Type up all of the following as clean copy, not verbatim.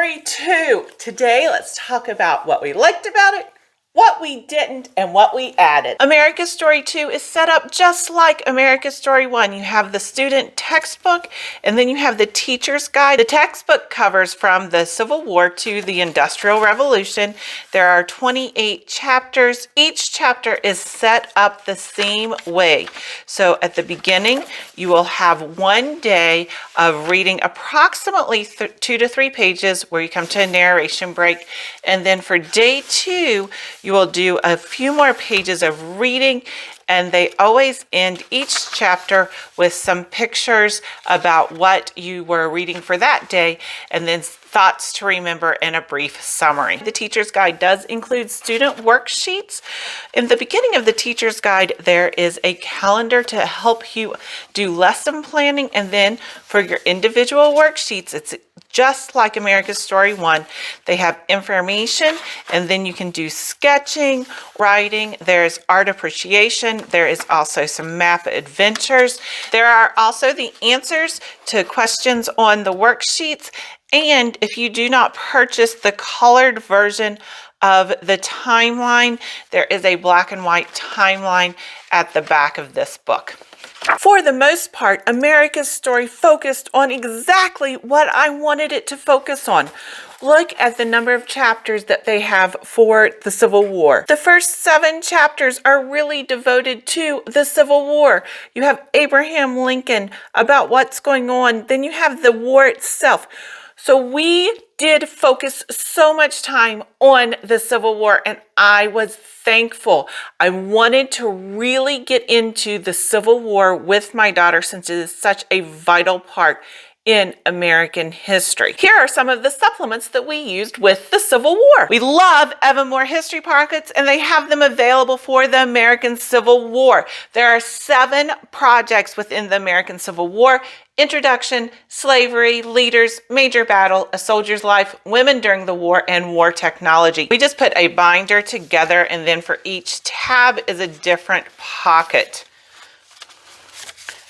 Story 2. Today, let's talk about what we liked about it, what we didn't, and what we added. America's Story 2 is set up just like America's Story 1. You have the student textbook, and then you have the teacher's guide. The textbook covers from the Civil War to the Industrial Revolution. There are 28 chapters. Each chapter is set up the same way. So at the beginning, you will have one day of reading approximately 2 to 3 pages where you come to a narration break. And then for day 2, you will do a few more pages of reading, and they always end each chapter with some pictures about what you were reading for that day, and then thoughts to remember and a brief summary. The teacher's guide does include student worksheets. In the beginning of the teacher's guide, there is a calendar to help you do lesson planning, and then for your individual worksheets, it's just like America's Story 1. They have information, and then you can do sketching, writing. There's art appreciation. There is also some map adventures. There are also the answers to questions on the worksheets. And if you do not purchase the colored version of the timeline, there is a black and white timeline at the back of this book. For the most part, America's Story focused on exactly what I wanted it to focus on. Look at the number of chapters that they have for the Civil War. The first 7 chapters are really devoted to the Civil War. You have Abraham Lincoln, about what's going on. Then you have the war itself. So we did focus so much time on the Civil War, and I was thankful. I wanted to really get into the Civil War with my daughter since it is such a vital part in American history. Here are some of the supplements that we used with the Civil War. We love Evermore History Pockets, and they have them available for the American Civil War. There are 7 projects within the American Civil War: Introduction, Slavery, Leaders, Major Battle, A Soldier's Life, Women During the War, and War Technology. We just put a binder together, and then for each tab is a different pocket.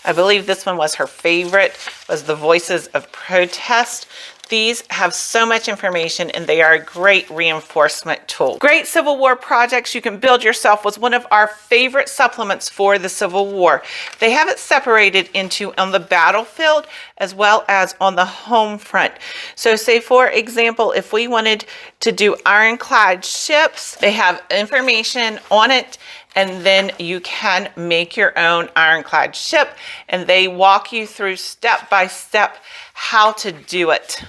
I believe this one was her favorite, was the Voices of Protest. These have so much information, and they are a great reinforcement tool. Great Civil War projects you can build yourself was one of our favorite supplements for the Civil War. They have it separated into on the battlefield as well as on the home front. So say, for example, if we wanted to do ironclad ships, they have information on it, and then you can make your own ironclad ship, and they walk you through step by step how to do it.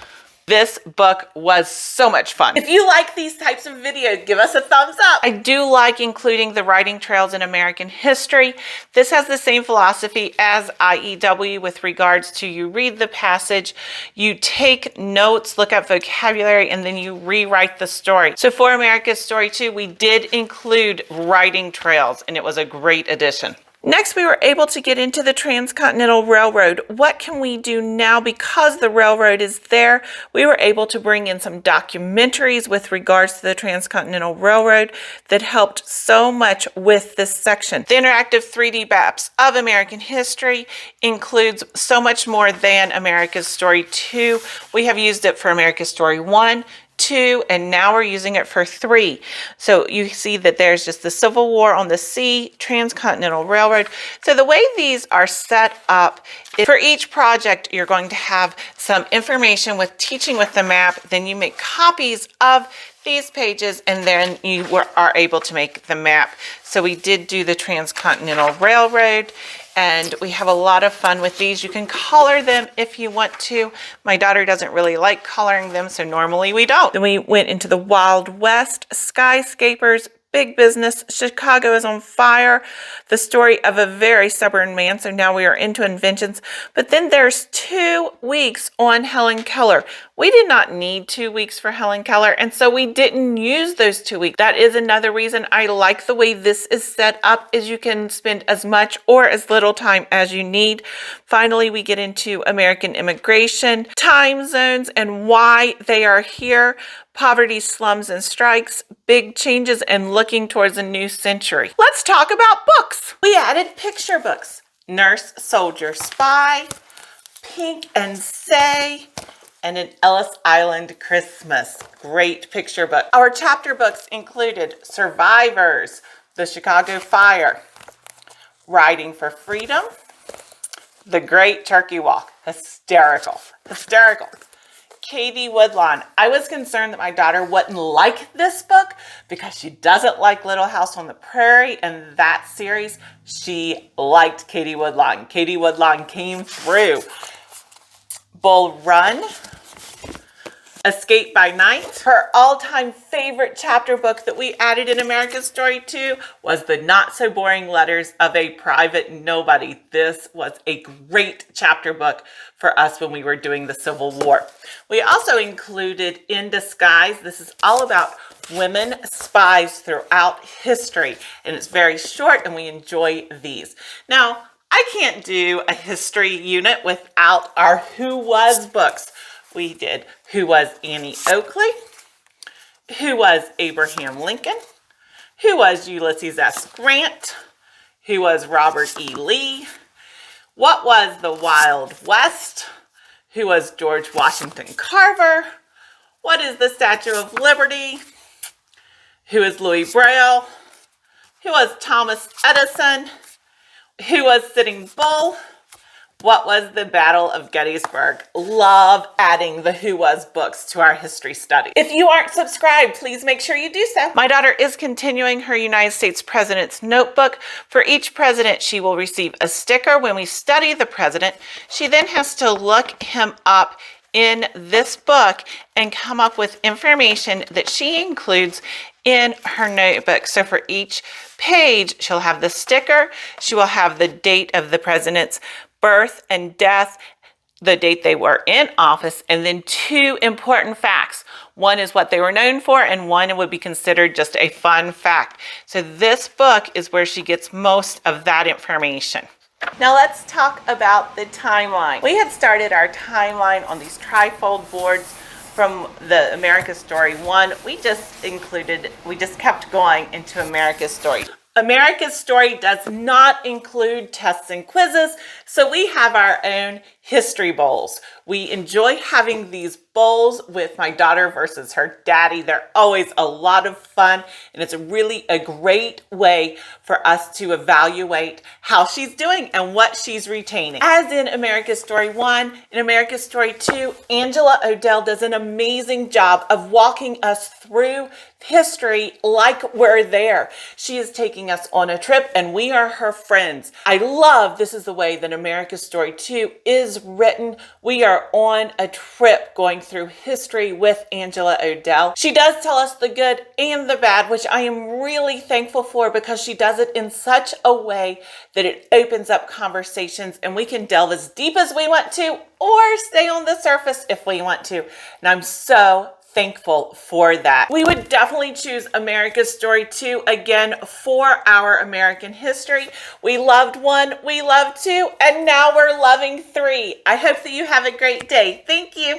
This book was so much fun. If you like these types of videos, give us a thumbs up. I do like including the writing trails in American history. This has the same philosophy as IEW with regards to you read the passage, you take notes, look up vocabulary, and then you rewrite the story. So for America's Story 2, we did include writing trails, and it was a great addition. Next, we were able to get into the Transcontinental Railroad. What can we do now? Because the railroad is there, we were able to bring in some documentaries with regards to the Transcontinental Railroad that helped so much with this section. The interactive 3D maps of American history includes so much more than America's Story 2. We have used it for America's Story 1, 2, and now we're using it for 3. So you see that there's just the Civil War on the sea, Transcontinental Railroad. So the way these are set up is for each project, you're going to have some information with teaching with the map. Then you make copies of these pages, and then you are able to make the map. So we did do the Transcontinental Railroad, and we have a lot of fun with these. You can color them if you want to. My daughter doesn't really like coloring them, so normally we don't. Then we went into the Wild West, skyscapers, big business, Chicago is on fire, the story of a very stubborn man. So now we are into inventions. But then there's 2 weeks on Helen Keller. We did not need 2 weeks for Helen Keller, and so we didn't use those 2 weeks. That is another reason I like the way this is set up, is you can spend as much or as little time as you need. Finally, we get into American immigration, time zones, and why they are here. Poverty, slums, and strikes, big changes, and looking towards a new century. Let's talk about books. We added picture books: Nurse, Soldier, Spy, Pink and Say, and an Ellis Island Christmas. Great picture book. Our chapter books included Survivors, The Chicago Fire, Riding for Freedom, The Great Turkey Walk. Hysterical. Hysterical. Katie Woodlawn. I was concerned that my daughter wouldn't like this book because she doesn't like Little House on the Prairie and that series. She liked Katie Woodlawn. Katie Woodlawn came through. Bull Run, Escape by Night. Her all-time favorite chapter book that we added in America's Story 2 was The Not So Boring Letters of a Private Nobody. This was a great chapter book for us when we were doing the Civil War. We also included In Disguise. This is all about women spies throughout history, and it's very short, and we enjoy these. Now, I can't do a history unit without our Who Was books. We did Who Was Annie Oakley? Who Was Abraham Lincoln? Who Was Ulysses S. Grant? Who Was Robert E. Lee? What Was the Wild West? Who Was George Washington Carver? What is the Statue of Liberty? Who is Louis Braille? Who was Thomas Edison? Who was Sitting Bull? What was the Battle of Gettysburg? Love adding the Who Was books to our history study. If you aren't subscribed, please make sure you do so. My daughter is continuing her United States President's Notebook. For each president, she will receive a sticker. When we study the president, she then has to look him up in this book and come up with information that she includes in her notebook. So for each page, she'll have the sticker, she will have the date of the president's birth and death, the date they were in office, and then 2 important facts. One is what they were known for, and one would be considered just a fun fact. So this book is where she gets most of that information. Now let's talk about the timeline. We had started our timeline on these trifold boards from the America's Story 1. We just kept going into America's Story. America's Story does not include tests and quizzes, so we have our own history bowls. We enjoy having these bowls with my daughter versus her daddy. They're always a lot of fun, and it's really a great way for us to evaluate how she's doing and what she's retaining. As in America's Story 1, in America's Story 2, Angela Odell does an amazing job of walking us through history like we're there. She is taking us on a trip, and we are her friends. I love this is the way that America's Story 2 is written. We are on a trip going through history with Angela Odell. She does tell us the good and the bad, which I am really thankful for because she does it in such a way that it opens up conversations and we can delve as deep as we want to or stay on the surface if we want to. And I'm so thankful for that. We would definitely choose America's Story 2 again for our American history. We loved 1, we loved 2, and now we're loving 3. I hope that you have a great day. Thank you.